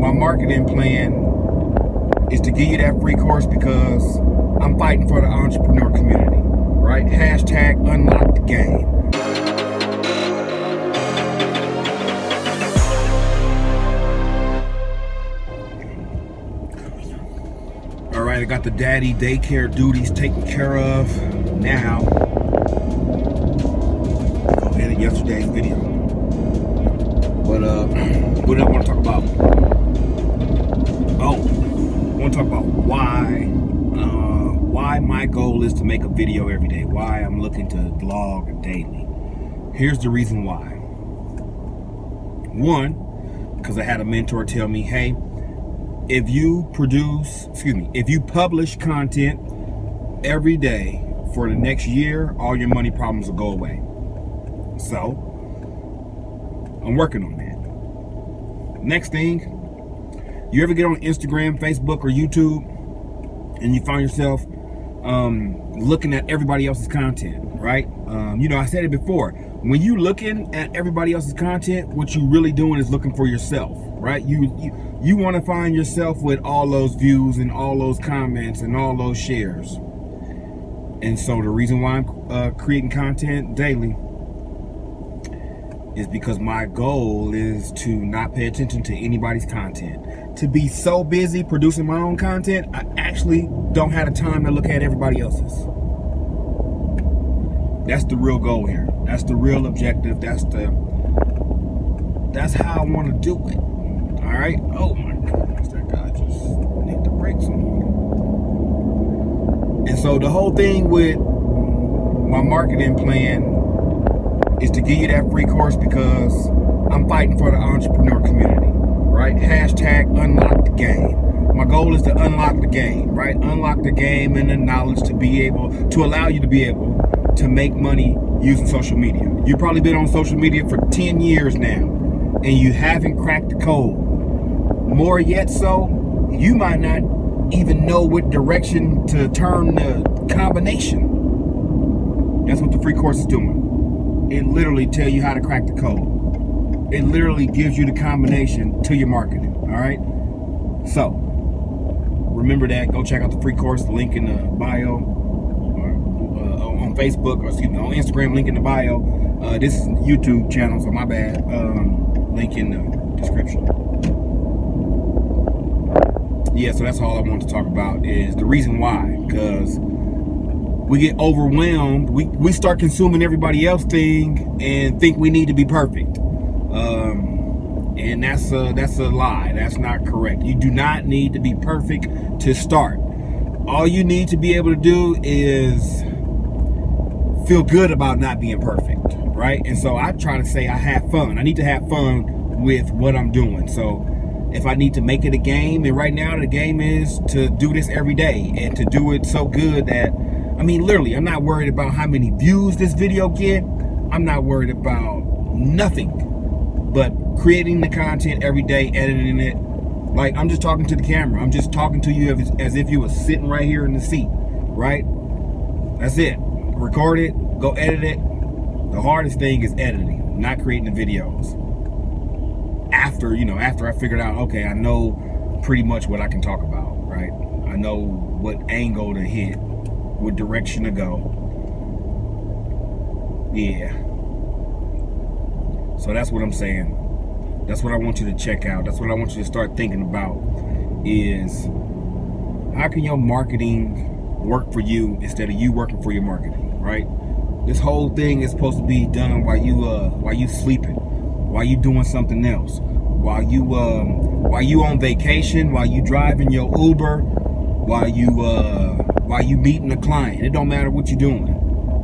my marketing plan is to give you that free course because I'm fighting for the entrepreneur community, right? Hashtag unlock the game. All right, I got the daddy daycare duties taken care of now. Go edit yesterday's video. But what do I want to talk about? Oh, I want to talk about why my goal is to make a video every day. Why I'm looking to vlog daily. Here's the reason why. One, because I had a mentor tell me, hey, if you publish content every day for the next year, all your money problems will go away. So, I'm working on that. Next thing, you ever get on Instagram, Facebook, or YouTube, and you find yourself looking at everybody else's content, right? I said it before. When you looking at everybody else's content, what you really doing is looking for yourself, right? You want to find yourself with all those views and all those comments and all those shares. And so the reason why I'm creating content daily is because my goal is to not pay attention to anybody's content. To be so busy producing my own content, I actually don't have the time to look at everybody else's. That's the real goal here. That's the real objective. That's how I want to do it. All right. Oh my goodness, that guy just need the brakes on. And so the whole thing with my marketing plan is to give you that free course because I'm fighting for the entrepreneur community, right? Hashtag unlock the game. My goal is to unlock the game, right? Unlock the game and the knowledge to be able to allow you to be able to make money using social media. You've probably been on social media for 10 years now and you haven't cracked the code. More yet so, you might not even know what direction to turn the combination. That's what the free course is doing. It literally tells you how to crack the code. It literally gives you the combination to your marketing, all right? So, remember that. Go check out the free course, link in the bio, or on Facebook, or on Instagram, link in the bio. This is YouTube channel, so my bad. Link in the description. Yeah, so that's all I want to talk about is the reason why, because we get overwhelmed. We start consuming everybody else's thing and think we need to be perfect. And that's a lie. That's not correct. You do not need to be perfect to start. All you need to be able to do is feel good about not being perfect, right? And so I try to say I have fun. I need to have fun with what I'm doing. So if I need to make it a game, and right now the game is to do this every day and to do it so good that, literally, I'm not worried about how many views this video get. I'm not worried about nothing but creating the content every day, editing it. Like, I'm just talking to the camera. I'm just talking to you as if you were sitting right here in the seat, right? That's it. Record it, go edit it. The hardest thing is editing, not creating the videos. After I figured out, okay, I know pretty much what I can talk about, right? I know what angle to hit, what direction to go. Yeah. So that's what I'm saying. That's what I want you to check out. That's what I want you to start thinking about is how can your marketing work for you instead of you working for your marketing, right? This whole thing is supposed to be done while you sleeping, while you doing something else, while you on vacation, while you driving your Uber, while you meeting a client. It don't matter what you're doing.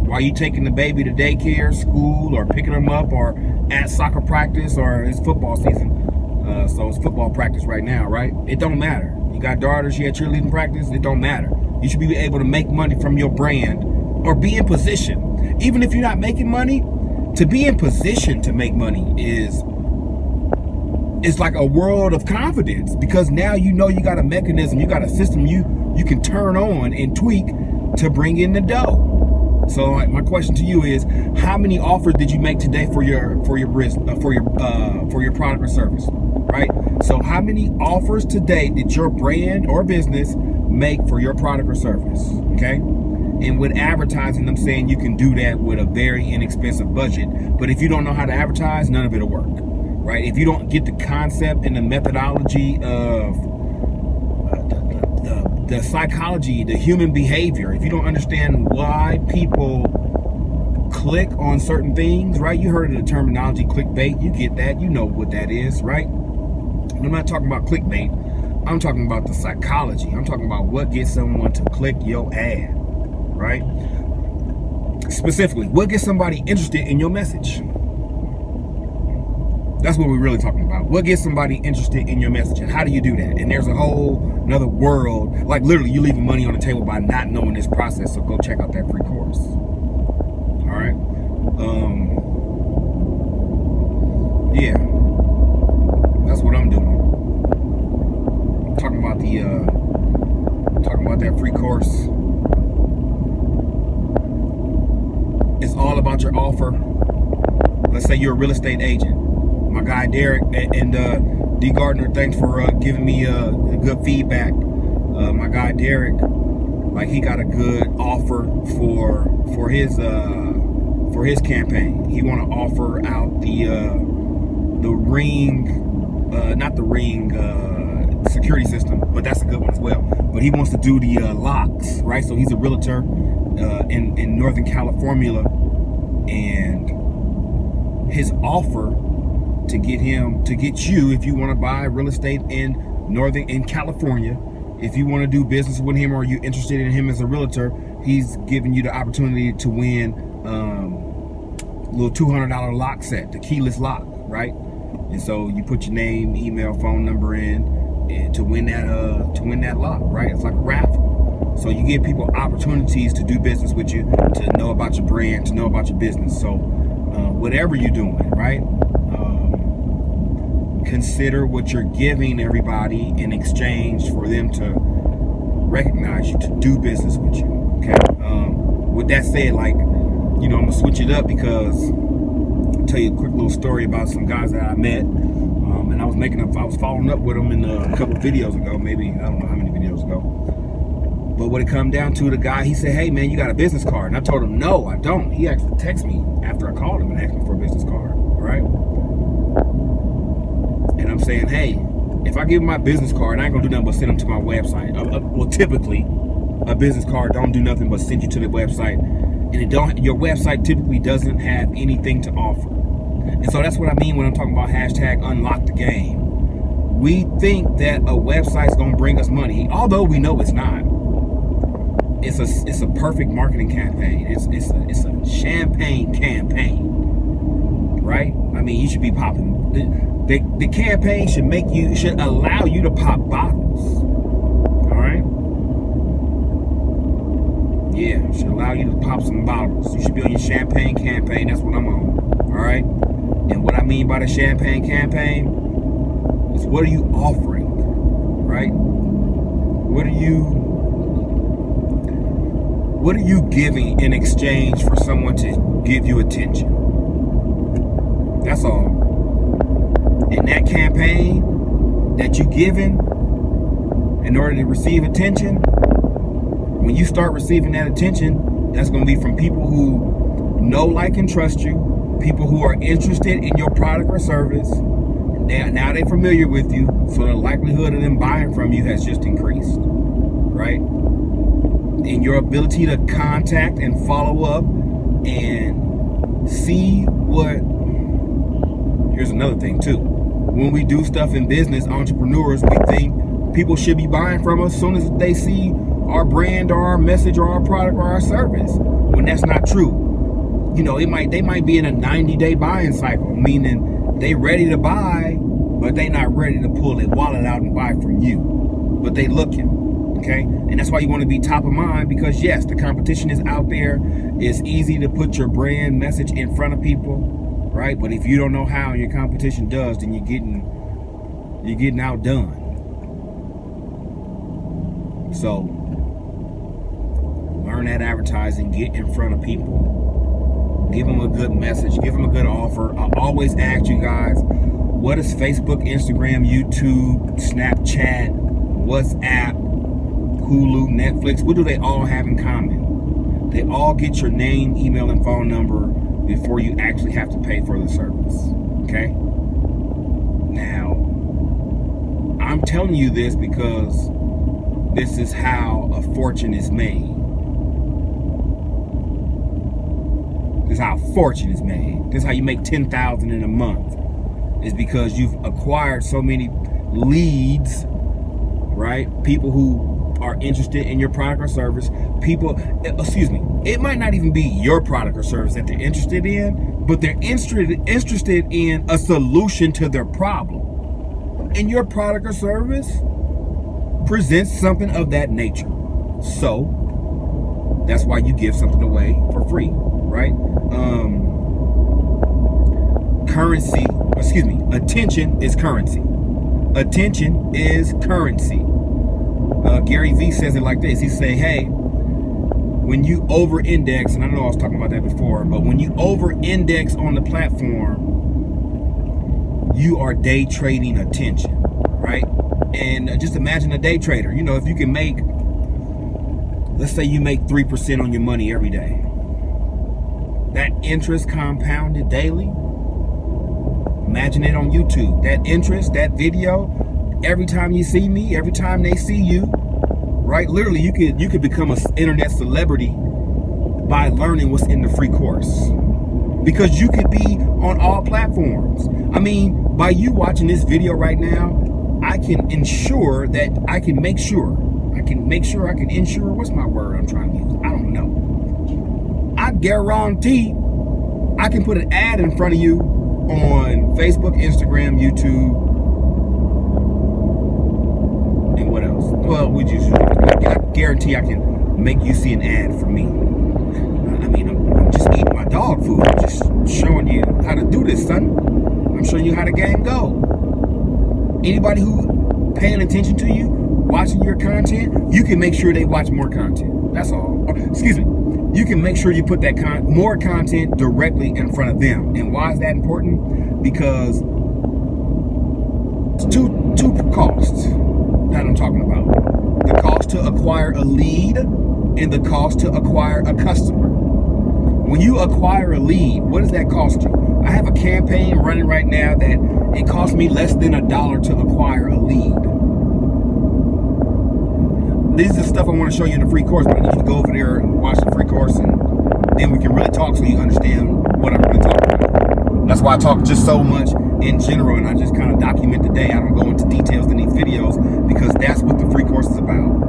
While you taking the baby to daycare, school, or picking them up, or at soccer practice, or it's football season. So it's football practice right now, right? It don't matter. You got daughters, she at cheerleading practice, it don't matter. You should be able to make money from your brand or be in position. Even if you're not making money, to be in position to make money is like a world of confidence, because now you know you got a mechanism, you got a system you can turn on and tweak to bring in the dough. So my question to you is, how many offers did you make today for your product or service, right? So how many offers today did your brand or business make for your product or service? Okay. And with advertising, I'm saying you can do that with a very inexpensive budget. But if you don't know how to advertise, none of it'll work, right? If you don't get the concept and the methodology of the psychology, the human behavior, if you don't understand why people click on certain things, right? You heard of the terminology clickbait. You get that. You know what that is, right? I'm not talking about clickbait. I'm talking about the psychology. I'm talking about what gets someone to click your ad, right? Specifically, what gets somebody interested in your message? That's what we're really talking about. What gets somebody interested in your message, and how do you do that? And there's a whole another world. Like literally, you leaving money on the table by not knowing this process. So go check out that free course. All right. Yeah, that's what I'm doing. Talking about that free course. It's all about your offer. Let's say you're a real estate agent. My guy Derek and D Gardner, thanks for giving me good feedback. My guy Derek, like he got a good offer for his campaign. He want to offer out the Ring, not the Ring security system, but that's a good one as well. But he wants to do the locks, right? So he's a realtor in Northern California, and his offer to get you, if you want to buy real estate in California, if you want to do business with him or you're interested in him as a realtor, he's giving you the opportunity to win a little $200 lock set, the keyless lock, right? And so you put your name, email, phone number in and to win that lock, right? It's like a raffle. So you give people opportunities to do business with you, to know about your brand, to know about your business. So whatever you're doing, right? Consider what you're giving everybody in exchange for them to recognize you, to do business with you. Okay. With that said, like, I'm gonna switch it up because I'll tell you a quick little story about some guys that I met, and I was following up with them in a couple videos ago, maybe I don't know how many videos ago. But when it come down to the guy, he said, "Hey man, you got a business card?" And I told him, "No, I don't." He actually texted me after I called him and asked me for a business card. All right. And I'm saying, hey, if I give him my business card, I ain't gonna do nothing but send him to my website. Well, typically, a business card don't do nothing but send you to the website, and your website typically doesn't have anything to offer. And so that's what I mean when I'm talking about hashtag unlock the game. We think that a website's gonna bring us money, although we know it's not. It's a perfect marketing campaign. It's a champagne campaign, right? I mean, you should be popping. The campaign should allow you to pop bottles. All right? Yeah, should allow you to pop some bottles. You should be on your champagne campaign. That's what I'm on. All right? And what I mean by the champagne campaign is, what are you offering? Right? What are you giving in exchange for someone to give you attention? That's all. In that campaign that you're giving in order to receive attention, when you start receiving that attention, that's going to be from people who know, like, and trust you, people who are interested in your product or service. Now they're familiar with you, so the likelihood of them buying from you has just increased, right? And your ability to contact and follow up and see what... Here's another thing too. When we do stuff in business, entrepreneurs, we think people should be buying from us as soon as they see our brand or our message or our product or our service, when that's not true. They might be in a 90-day buying cycle, meaning they ready to buy, but they not ready to pull their wallet out and buy from you, but they looking. Okay, and that's why you want to be top of mind, because yes, the competition is out there. It's easy to put your brand message in front of people, right? But if you don't know how your competition does, then you're getting outdone. So learn that advertising, get in front of people, give them a good message, give them a good offer. I always ask you guys, What does Facebook, Instagram, YouTube, Snapchat, WhatsApp, Hulu, Netflix, what do they all have in common? They all get your name, email, and phone number before you actually have to pay for the service. Okay? Now, I'm telling you this because this is how a fortune is made. This is how a fortune is made. This is how you make $10,000 in a month. Is because you've acquired so many leads, right? People who are interested in your product or service. It might not even be your product or service that they're interested in, but they're interested in a solution to their problem. And your product or service presents something of that nature. So that's why you give something away for free, right? Attention is currency. Attention is currency. Gary Vee says it like this. He say, hey, when you over-index, and I know I was talking about that before, but when you over-index on the platform, you are day trading attention, right? And just imagine a day trader. You know, if you can make, let's say you make 3% on your money every day. That interest compounded daily. Imagine it on YouTube. That interest, that video, every time you see me, every time they see you, right? Literally, you could become an internet celebrity by learning what's in the free course. Because you could be on all platforms. I mean, by you watching this video right now, I can ensure that I can insure, what's my word I'm trying to use? I don't know. I guarantee I can put an ad in front of you on Facebook, Instagram, YouTube, and what else? Well, I guarantee I can make you see an ad for me. I mean, I'm just eating my dog food. I'm just showing you how to do this, son. I'm showing you how the game go. Anybody who paying attention to you, watching your content, you can make sure they watch more content. That's all. Excuse me. You can make sure you put that more content directly in front of them. And why is that important? Because it's two costs that I'm talking about. The cost to acquire a lead and the cost to acquire a customer. When you acquire a lead, what does that cost you? I have a campaign running right now that it costs me less than $1 to acquire a lead. This is the stuff I want to show you in the free course, but I need you to go over there and watch the free course, and then we can really talk so you understand what I'm really talking about. That's why I talk just so much in general, and I just kind of document the day. I don't go into details in these videos because that's what the free course is about.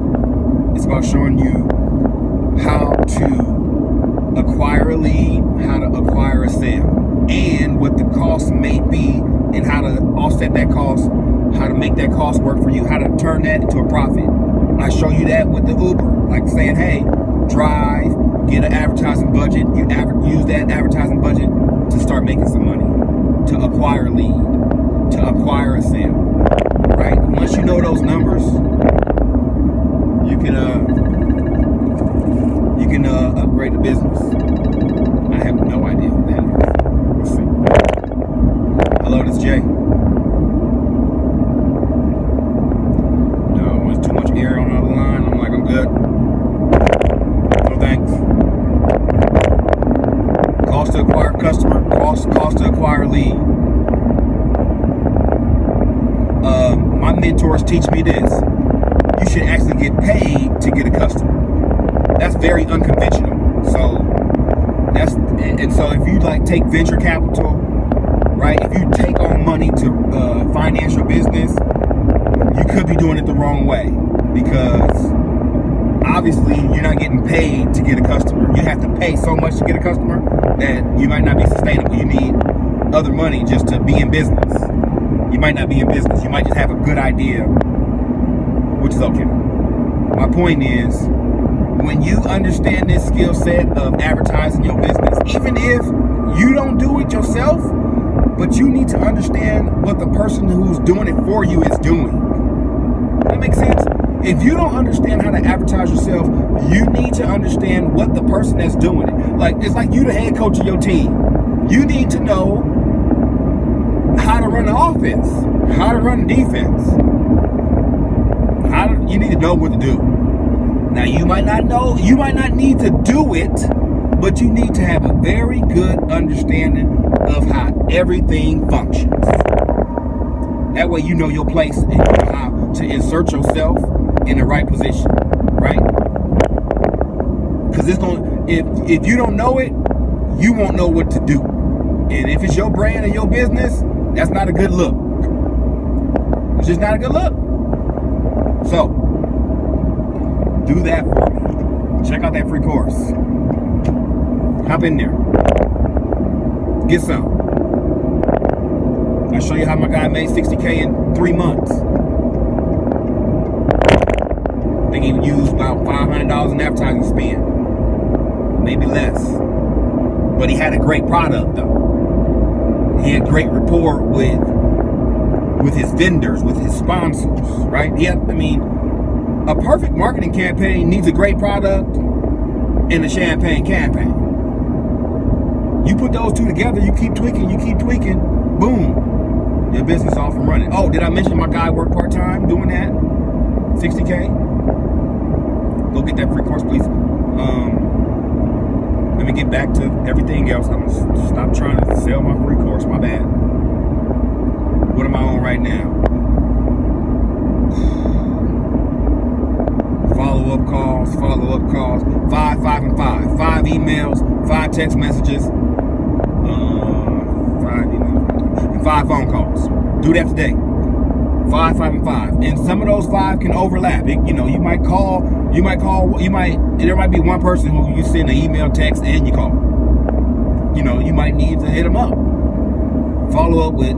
It's about showing you how to acquire a lead, how to acquire a sale, and what the cost may be, and how to offset that cost, how to make that cost work for you, how to turn that into a profit. I show you that with the Uber, like saying, hey, drive, get an advertising budget, use that advertising budget to start making some money, to acquire a lead, to acquire a sale, right? Once you know those numbers, you can upgrade the business. I have no idea what that is. Let's see. Hello, this is Jay. Too much air on the other line. I'm like, I'm good. No thanks. Cost to acquire customer, cost to acquire lead. My mentors teach me this. You should actually get paid to get a customer. That's very unconventional. So if you like take venture capital, right? If you take on money to finance your business, you could be doing it the wrong way, because obviously you're not getting paid to get a customer. You have to pay so much to get a customer that you might not be sustainable. You need other money just to be in business. You might not be in business. You might just have a good idea, which is okay. My point is, when you understand this skill set of advertising your business, even if you don't do it yourself, but you need to understand what the person who's doing it for you is doing. That makes sense? If you don't understand how to advertise yourself, you need to understand what the person that's doing it. Like, it's like you the head coach of your team. You need to know how to run run the offense, how to run the defense. You need to know what to do. Now you might not know, you might not need to do it, but you need to have a very good understanding of how everything functions. That way you know your place and you know how to insert yourself in the right position, right? Because it's going, if you don't know it, you won't know what to do. And if it's your brand and your business, that's not a good look. It's just not a good look. So, do that for me. Check out that free course. Hop in there. Get some. I'll show you how my guy made $60K in 3 months. I think he used about $500 in advertising spend. Maybe less. But he had a great product though. He had great rapport with his vendors, with his sponsors, right? A perfect marketing campaign needs a great product and a champagne campaign. You put those two together, you keep tweaking, boom, your business off and running. Oh, did I mention my guy worked part-time doing that? $60K? Go get that free course, please. Let me get back to everything else. I'm gonna stop trying to sell my free course, my bad. What am I on right now? Follow-up calls, 5, 5, and 5. 5 emails, 5 text messages, 5 emails, and 5 phone calls. Do that today. 5, 5, and 5. And some of those 5 can overlap. There might be one person who you send an email, text, and you call. You might need to hit them up. Follow up with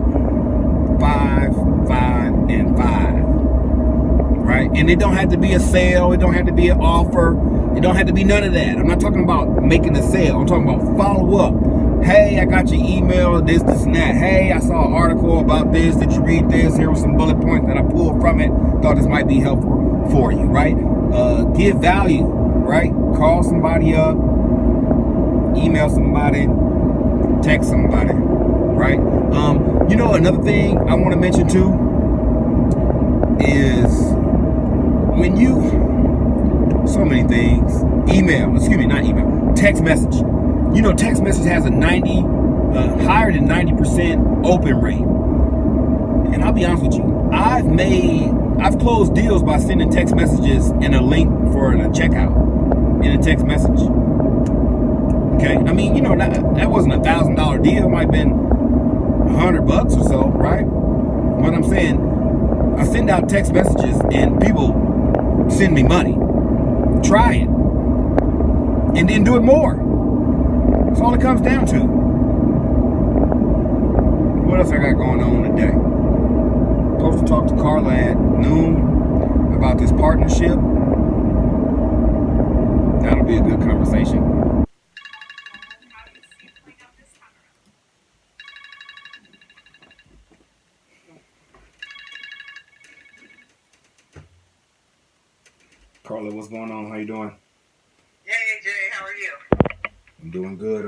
5, 5, and 5. Right? And it don't have to be a sale. It don't have to be an offer. It don't have to be none of that. I'm not talking about making a sale. I'm talking about follow up. Hey, I got your email, this, and that. Hey, I saw an article about this. Did you read this? Here were some bullet points that I pulled from it. Thought this might be helpful for you, right? Give value, right? Call somebody up, email somebody, text somebody, right? Another thing I want to mention too is when so many things, text message. Text message has a higher than 90% open rate. And I'll be honest with you, I've closed deals by sending text messages and a link for the checkout in a text message. Okay, that wasn't $1,000 deal. It might have been $100 or so, right? What I'm saying, I send out text messages and people send me money. Try it, and then do it more. That's all it comes down to. What else I got going on today? Supposed to talk to Carla at noon about this partnership. That'll be a good conversation. Carla, what's going on? How you doing? Hey, Jay, how are you? I'm doing good.